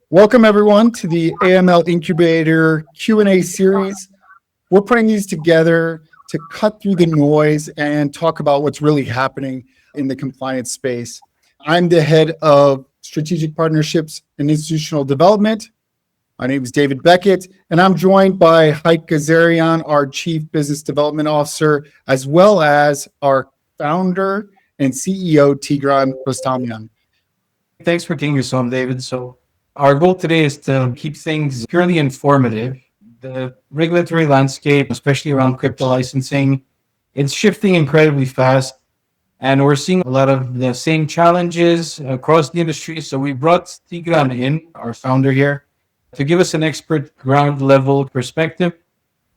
Welcome everyone to the AML Incubator Q&A series. We're putting these together to cut through the noise and talk about what's really happening in the compliance space. I'm the head of strategic partnerships and institutional development. My name is David Beckett, and I'm joined by Heike Gazarian, our Chief Business Development Officer, as well as our founder and CEO, Tigran Rostomyan. Thanks for taking us on, David. So our goal today is to keep things purely informative. The regulatory landscape, especially around crypto licensing, it's shifting incredibly fast. And we're seeing a lot of the same challenges across the industry. So we brought Tigran in, our founder here, to give us an expert ground level perspective.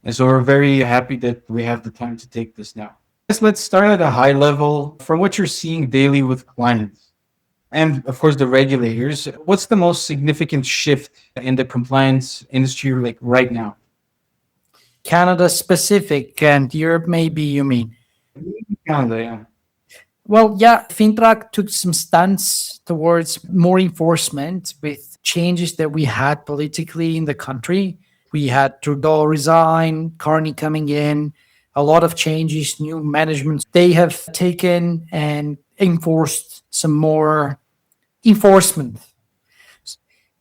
And so we're very happy that we have the time to take this now. Let's start at a high level. From what you're seeing daily with clients, and of course the regulators, what's the most significant shift in the compliance industry like right now? Canada specific and Europe maybe, you mean? Canada, yeah. Well, yeah, FINTRAC took some stance towards more enforcement with changes that we had politically in the country. We had Trudeau resign, Carney coming in, a lot of changes, new management. They have taken and enforced some more enforcement.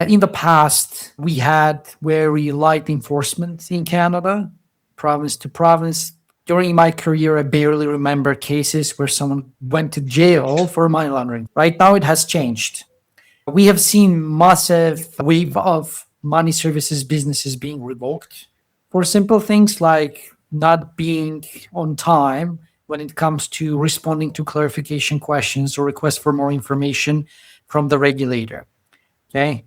In the past, we had very light enforcement in Canada, province to province. During my career, I barely remember cases where someone went to jail for money laundering. Right now, it has changed. We have seen massive wave of money services businesses being revoked for simple things like not being on time when it comes to responding to clarification questions or requests for more information from the regulator. Okay.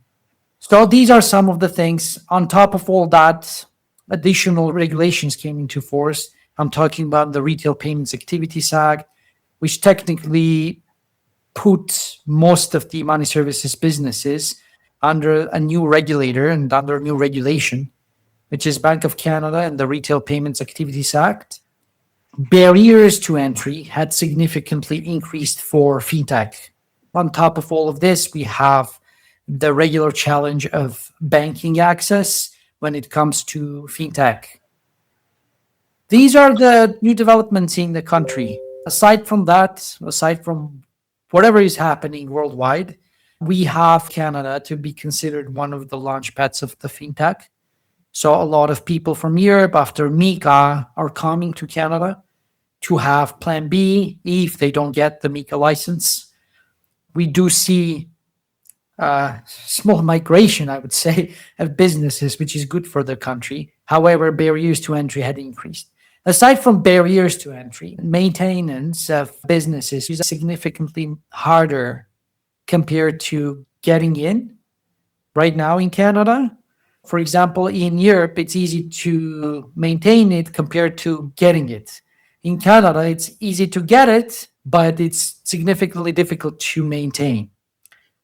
So these are some of the things. On top of all that, additional regulations came into force. I'm talking about the Retail Payments Activities Act, which technically put most of the money services businesses under a new regulator and under a new regulation, which is Bank of Canada and the Retail Payments Activities Act. Barriers to entry had significantly increased for Fintech. On top of all of this, we have the regular challenge of banking access when it comes to Fintech. These are the new developments in the country. Aside from that, aside from whatever is happening worldwide, we have Canada to be considered one of the launch pads of the Fintech. So a lot of people from Europe after MiCA are coming to Canada to have Plan B if they don't get the MiCA license. We do see small migration, I would say, of businesses, which is good for the country. However, barriers to entry had increased. Aside from barriers to entry, maintenance of businesses is significantly harder compared to getting in right now in Canada. For example, in Europe, it's easy to maintain it compared to getting it. In Canada, it's easy to get it, but it's significantly difficult to maintain.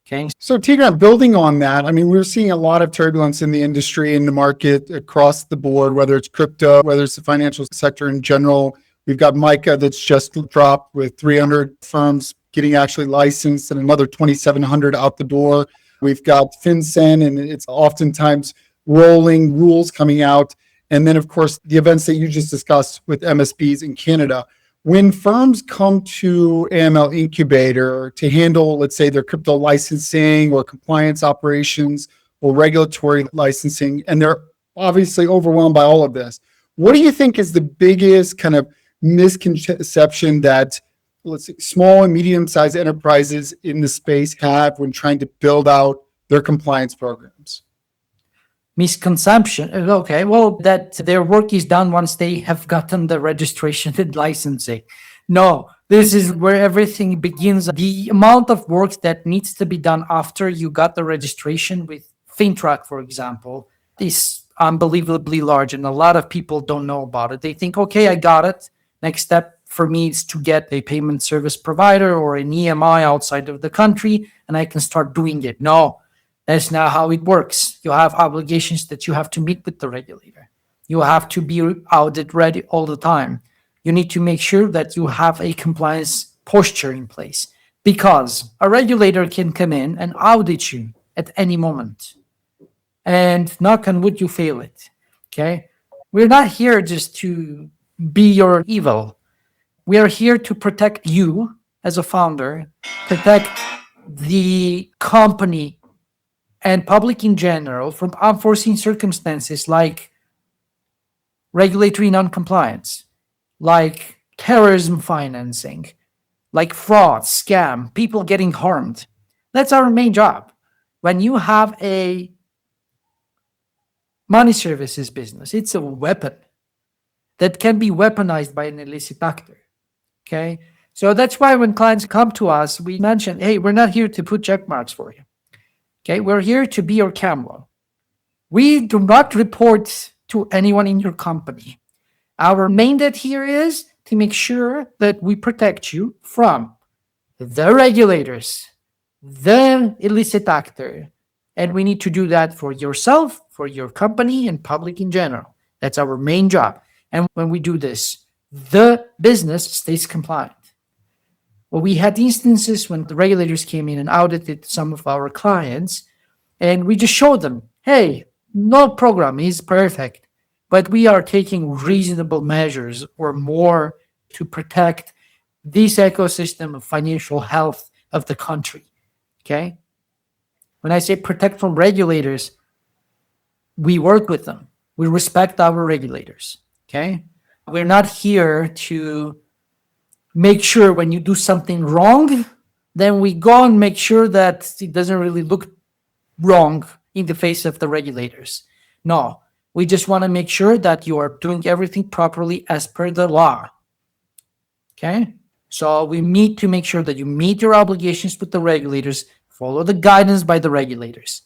Okay. So Tigran, building on that, I mean, we're seeing a lot of turbulence in the industry, in the market across the board, whether it's crypto, whether it's the financial sector in general. We've got MiCA that's just dropped with 300 firms getting actually licensed and another 2,700 out the door. We've got FinCEN, and it's oftentimes rolling rules coming out. And then, of course, the events that you just discussed with MSBs in Canada. When firms come to AML Incubator to handle, let's say, their crypto licensing or compliance operations or regulatory licensing, and they're obviously overwhelmed by all of this, what do you think is the biggest kind of misconception that, let's say, small and medium-sized enterprises in the space have when trying to build out their compliance programs? Misconception. Okay, well, that their work is done once they have gotten the registration and licensing. No, this is where everything begins. The amount of work that needs to be done after you got the registration with FINTRAC, for example, is unbelievably large, and a lot of people don't know about it. They think, okay, I got it. Next step for me is to get a payment service provider or an EMI outside of the country, and I can start doing it. No. That's not how it works. You have obligations that you have to meet with the regulator. You have to be audit-ready all the time. You need to make sure that you have a compliance posture in place, because a regulator can come in and audit you at any moment. and knock on wood, you fail it. Okay. We're not here just to be your evil. We are here to protect you as a founder, protect the company and public in general from unforeseen circumstances like regulatory non-compliance, like terrorism financing, like fraud, scam, people getting harmed. That's our main job. When you have a money services business, it's a weapon that can be weaponized by an illicit actor. Okay. So that's why when clients come to us, we mention, hey, we're not here to put check marks for you. Okay. We're here to be your CAMLO. We do not report to anyone in your company. Our mandate here is to make sure that we protect you from the regulators, the illicit actor. And we need to do that for yourself, for your company, and public in general. That's our main job. And when we do this, the business stays compliant. Well, we had instances when the regulators came in and audited some of our clients, and we just showed them, hey, no program is perfect, but we are taking reasonable measures or more to protect this ecosystem of financial health of the country. Okay? When I say protect from regulators, we work with them. We respect our regulators. Okay? We're not here to make sure when you do something wrong, then we go and make sure that it doesn't really look wrong in the face of the regulators. No, we just want to make sure that you are doing everything properly as per the law. Okay? So we need to make sure that you meet your obligations with the regulators, follow the guidance by the regulators,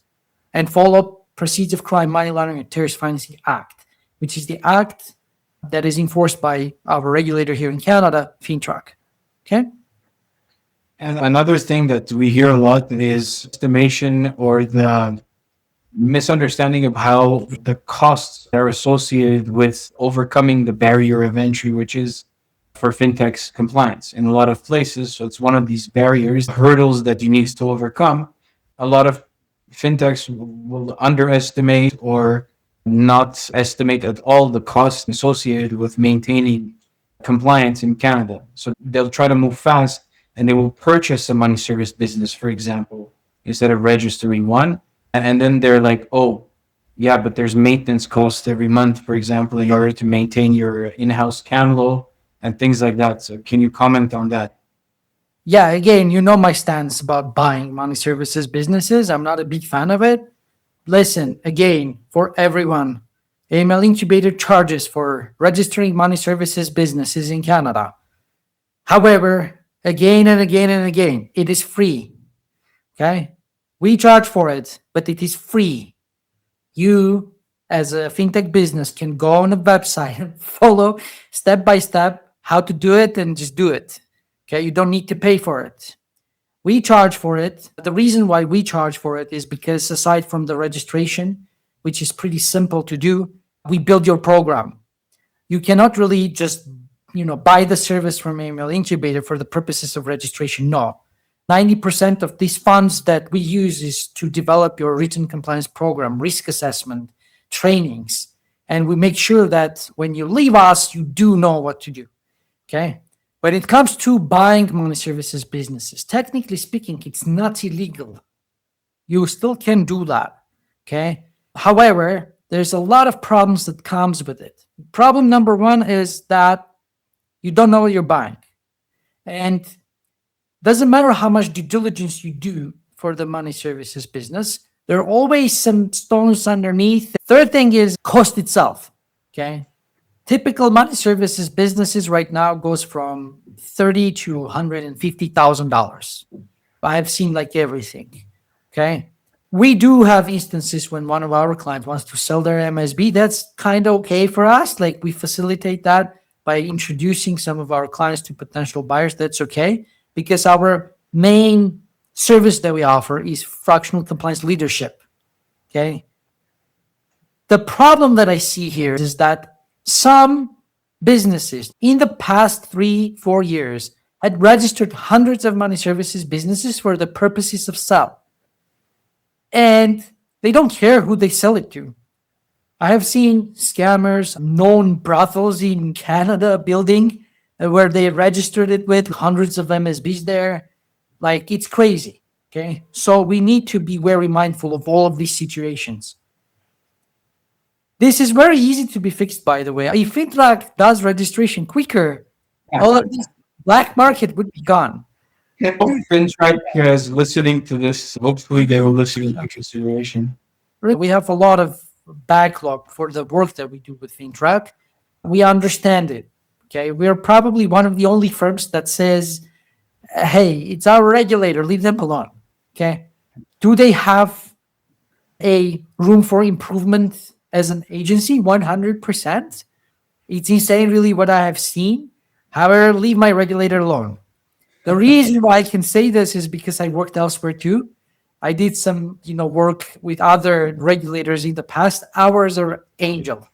and follow Proceeds of Crime, Money Laundering, and Terrorist Financing Act, which is the act that is enforced by our regulator here in Canada, FINTRAC. Okay? And another thing that we hear a lot is estimation or the misunderstanding of how the costs are associated with overcoming the barrier of entry, which is for fintech's compliance in a lot of places. So it's one of these barriers, hurdles that you need to overcome. A lot of fintechs will underestimate or not estimate at all the costs associated with maintaining compliance in Canada. So they'll try to move fast and they will purchase a money service business, for example, instead of registering one. And then they're like, oh, yeah, but there's maintenance costs every month, for example, in order to maintain your in-house CAMLO and things like that. So can you comment on that? Yeah, again, you know my stance about buying money services businesses. I'm not a big fan of it. Listen, again, for everyone, AML Incubator charges for registering money services businesses in Canada. However, again and again and again, it is free. Okay? We charge for it, but it is free. You, as a fintech business, can go on a website and follow step by step how to do it and just do it. Okay? You don't need to pay for it. We charge for it. The reason why we charge for it is because aside from the registration, which is pretty simple to do, we build your program. You cannot really just, buy the service from AML Incubator for the purposes of registration. No. 90% of these funds that we use is to develop your written compliance program, risk assessment, trainings. And we make sure that when you leave us, you do know what to do. Okay? When it comes to buying money services businesses, technically speaking, it's not illegal. You still can do that. Okay? However, there's a lot of problems that comes with it. Problem number one is that you don't know what you're buying. And doesn't matter how much due diligence you do for the money services business, there are always some stones underneath. Third thing is cost itself. Okay? Typical money services businesses right now goes from $30,000 to $150,000. I've seen like everything. Okay? We do have instances when one of our clients wants to sell their MSB. That's kind of okay for us. Like we facilitate that by introducing some of our clients to potential buyers. That's okay because our main service that we offer is fractional compliance leadership. Okay? The problem that I see here is that some businesses in the past 3-4 years had registered hundreds of money services businesses for the purposes of sale. And They don't care who they sell it to. I have seen scammers, known brothels in Canada building where they registered it with hundreds of MSBs there. Like, it's crazy. Okay. So we need to be very mindful of all of these situations. This is very easy to be fixed, by the way. If FINTRAC does registration quicker, all of this black market would be gone. If FINTRAC is listening to this, hopefully they will listen in consideration. We have a lot of backlog for the work that we do with FINTRAC. We understand it. Okay. We're probably one of the only firms that says, hey, it's our regulator, leave them alone. Okay. Do they have a room for improvement as an agency? 100%. It's insane, really, what I have seen. However, leave my regulator alone. The reason why I can say this is because I worked elsewhere too. I did some, work with other regulators in the past. Ours are angel.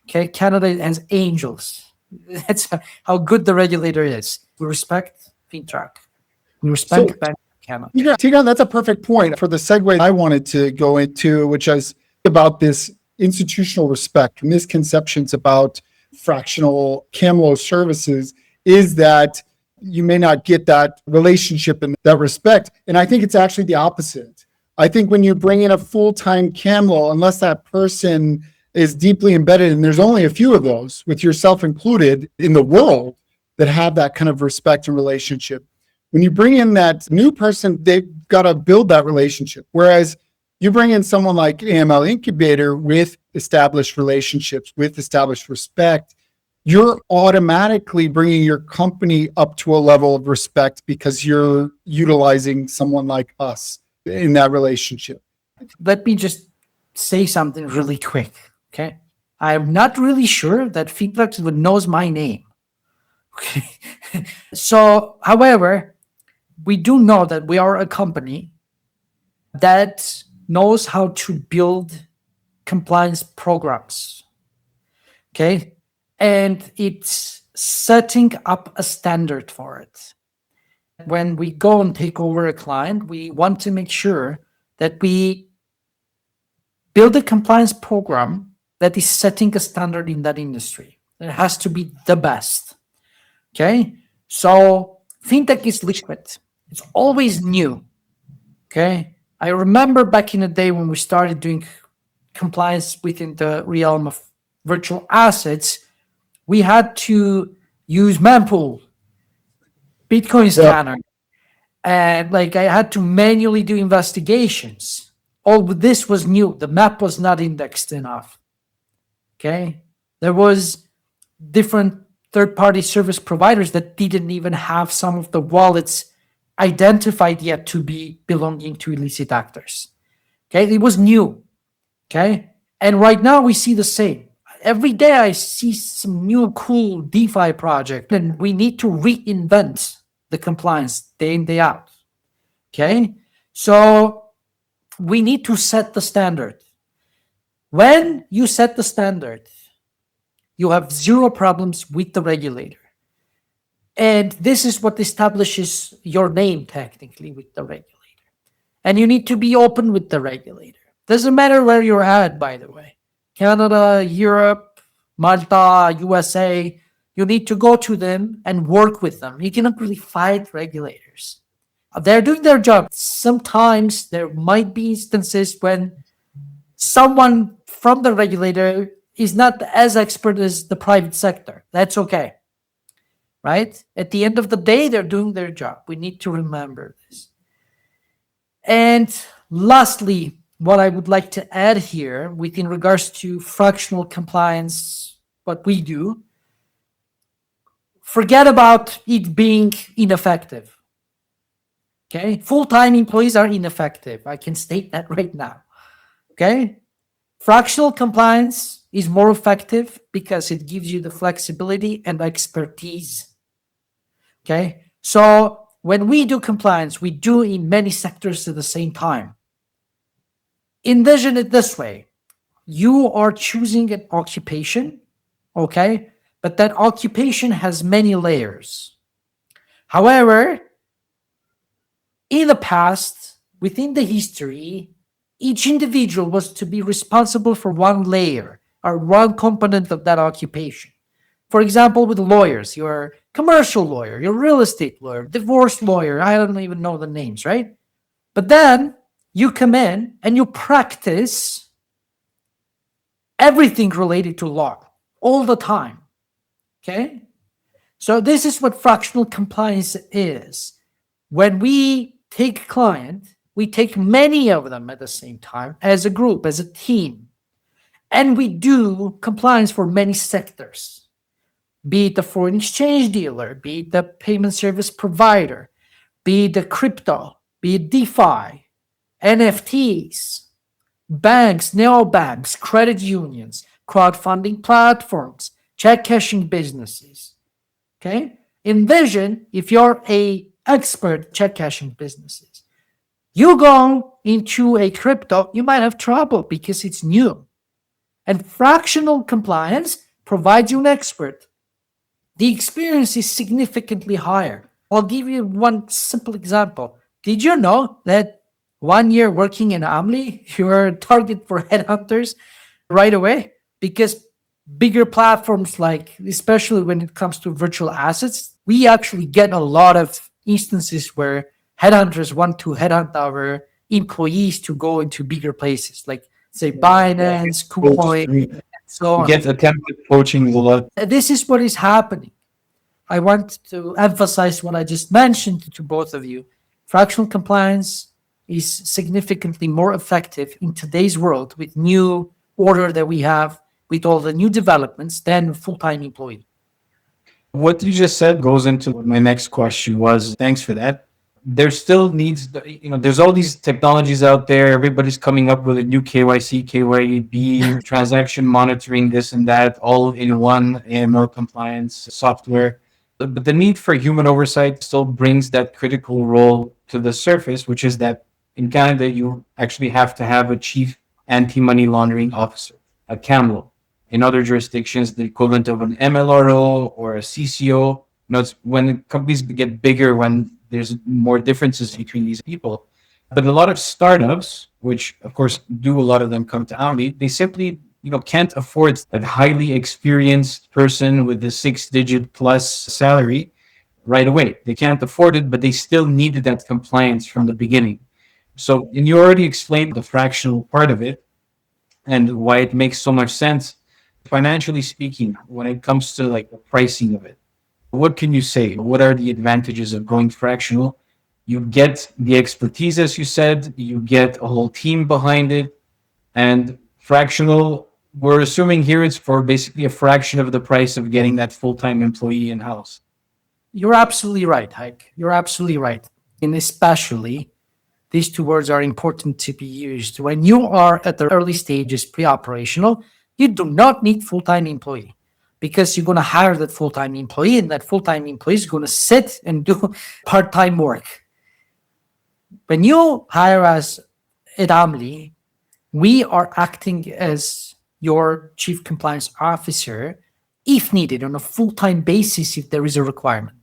Okay. Canada has angels. That's how good the regulator is. We respect FINTRAC. We respect Bank of Canada. Yeah, Tigran, that's a perfect point for the segue I wanted to go into, which is about this institutional respect. Misconceptions about fractional CAMLO services is that you may not get that relationship and that respect. And I think it's actually the opposite. I think when you bring in a full-time CAMLO, unless that person is deeply embedded, and there's only a few of those, with yourself included, in the world that have that kind of respect and relationship. When you bring in that new person, they've got to build that relationship. Whereas you bring in someone like AML Incubator with established relationships, with established respect, you're automatically bringing your company up to a level of respect because you're utilizing someone like us in that relationship. Let me just say something really quick, okay? I'm not really sure that FINTRAC knows my name. Okay. So, however, we do know that we are a company that knows how to build compliance programs. Okay. And it's setting up a standard for it. When we go and take over a client, we want to make sure that we build a compliance program that is setting a standard in that industry. It has to be the best. Okay. So Fintech is liquid. It's always new. Okay. I remember back in the day when we started doing compliance within the realm of virtual assets, we had to use mempool, Bitcoin scanner, and I had to manually do investigations. All of this was new. The map was not indexed enough. Okay. There was different third-party service providers that didn't even have some of the wallets identified yet to be belonging to illicit actors. Okay, it was new. Okay, and right now we see the same. Every day I see some new cool DeFi project, and we need to reinvent the compliance day in, day out. Okay, so we need to set the standard. When you set the standard, you have zero problems with the regulator. And this is what establishes your name technically with the regulator. And you need to be open with the regulator. Doesn't matter where you're at, by the way. Canada, Europe, Malta, USA, you need to go to them and work with them. You cannot really fight regulators. They're doing their job. Sometimes there might be instances when someone from the regulator is not as expert as the private sector. That's okay. Right? At the end of the day, they're doing their job. We need to remember this. And lastly, what I would like to add here within regards to fractional compliance, what we do, forget about it being ineffective. Okay? Full-time employees are ineffective. I can state that right now. Okay? Fractional compliance is more effective because it gives you the flexibility and expertise. Okay, so when we do compliance, we do in many sectors at the same time. Envision it this way. You are choosing an occupation, okay, but that occupation has many layers. However, in the past, within the history, Each individual was to be responsible for one layer or one component of that occupation. For example, with lawyers, you're a commercial lawyer, you're a real estate lawyer, divorce lawyer, I don't even know the names, right? But then you come in and you practice everything related to law all the time, okay? So this is what fractional compliance is. When we take a client, we take many of them at the same time as a group, as a team, and we do compliance for many sectors, be it the foreign exchange dealer, be it the payment service provider, be it the crypto, be it DeFi, NFTs, banks, neobanks, credit unions, crowdfunding platforms, check cashing businesses. Okay? Envision if you're a expert check cashing businesses. You go into a crypto, you might have trouble because it's new. And fractional compliance provides you an expert. The experience is significantly higher. I'll give you one simple example. Did you know that 1 year working in AML, you're a target for headhunters right away? Because bigger platforms, like, especially when it comes to virtual assets, we actually get a lot of instances where headhunters want to headhunt our employees to go into bigger places, like say Binance, KuCoin, and so on. Get attempted poaching a lot. This is what is happening. I want to emphasize what I just mentioned to both of you. Fractional compliance is significantly more effective in today's world with new order that we have, with all the new developments, than full-time employee. What you just said goes into what my next question was. Thanks for that. There still needs, there's all these technologies out there. Everybody's coming up with a new KYC, KYB, transaction monitoring, this and that, all in one AML compliance software. But the need for human oversight still brings that critical role to the surface, which is that in Canada, you actually have to have a chief anti-money laundering officer, a CAMLO. In other jurisdictions, the equivalent of an MLRO or a CCO. It's when companies get bigger, when there's more differences between these people. But a lot of startups, which of course do a lot of them come to AML, they simply can't afford that highly experienced person with the 6-digit plus salary right away. They can't afford it, but they still needed that compliance from the beginning. So, and you already explained the fractional part of it and why it makes so much sense. Financially speaking, when it comes to like the pricing of it, what can you say? What are the advantages of going fractional? You get the expertise, as you said, you get a whole team behind it, and fractional, we're assuming here it's for basically a fraction of the price of getting that full-time employee in-house. You're absolutely right, Heike. You're absolutely right. And especially, these two words are important to be used. When you are at the early stages, pre-operational, you do not need full-time employee, because you're going to hire that full-time employee, and that full-time employee is going to sit and do part-time work. When you hire us at AML, we are acting as your chief compliance officer if needed on a full-time basis if there is a requirement.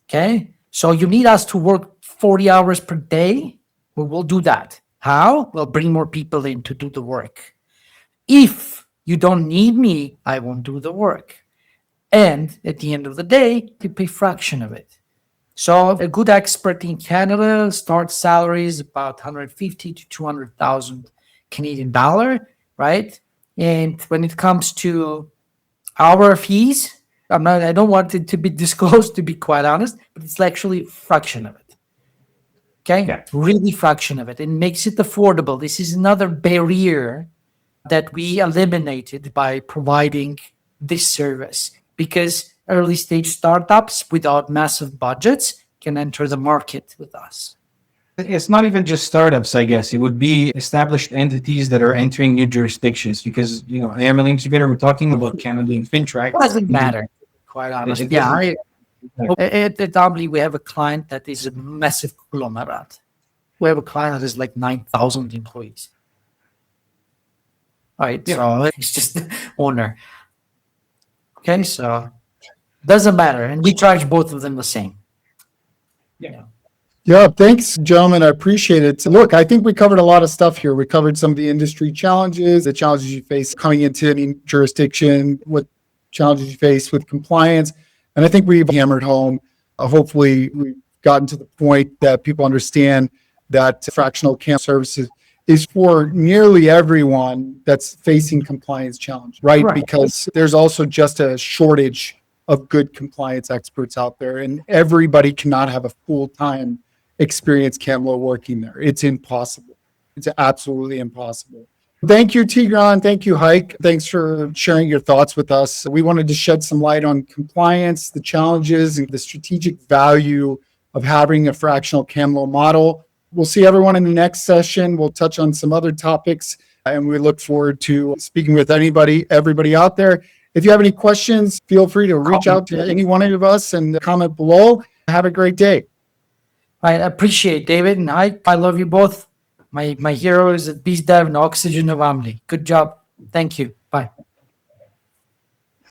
Okay? So you need us to work 40 hours per day? We will do that. How? We'll bring more people in to do the work. If you don't need me, I won't do the work. And at the end of the day, you pay a fraction of it. So a good expert in Canada starts salaries about 150 to 200,000 Canadian dollar, right? And when it comes to our fees, I don't want it to be disclosed, to be quite honest, but it's actually a fraction of it. Okay? Yeah. Really fraction of it. It makes it affordable. This is another barrier that we eliminated by providing this service, because early stage startups without massive budgets can enter the market with us. It's not even just startups, I guess. It would be established entities that are entering new jurisdictions, because, AML Incubator, we're talking about Canada and FINTRAC. It doesn't matter, quite honestly. It doesn't- At AML, we have a client that is a massive conglomerate. We have a client that is like 9,000 employees. All right, so it's just the owner. Okay, so doesn't matter, and we charge both of them the same. Yeah. Yeah, thanks, gentlemen. I appreciate it. Look, I think we covered a lot of stuff here. We covered some of the industry challenges, the challenges you face coming into any jurisdiction, what challenges you face with compliance. And I think we've hammered home. Hopefully, we've gotten to the point that people understand that fractional CAM services is for nearly everyone that's facing compliance challenge, right? Right. Because there's also just a shortage of good compliance experts out there, and everybody cannot have a full-time experienced CAMLO working there. It's impossible. It's absolutely impossible. Thank you, Tigran. Thank you, Hike. Thanks for sharing your thoughts with us. We wanted to shed some light on compliance, the challenges, and the strategic value of having a fractional CAMLO model. We'll see everyone in the next session. We'll touch on some other topics, and we look forward to speaking with everybody out there. If you have any questions, feel free to reach out to any one of us and comment below. Have a great day. I appreciate David and I love you both. My heroes at BizDev and Oxygen of AML. Good job. Thank you. Bye.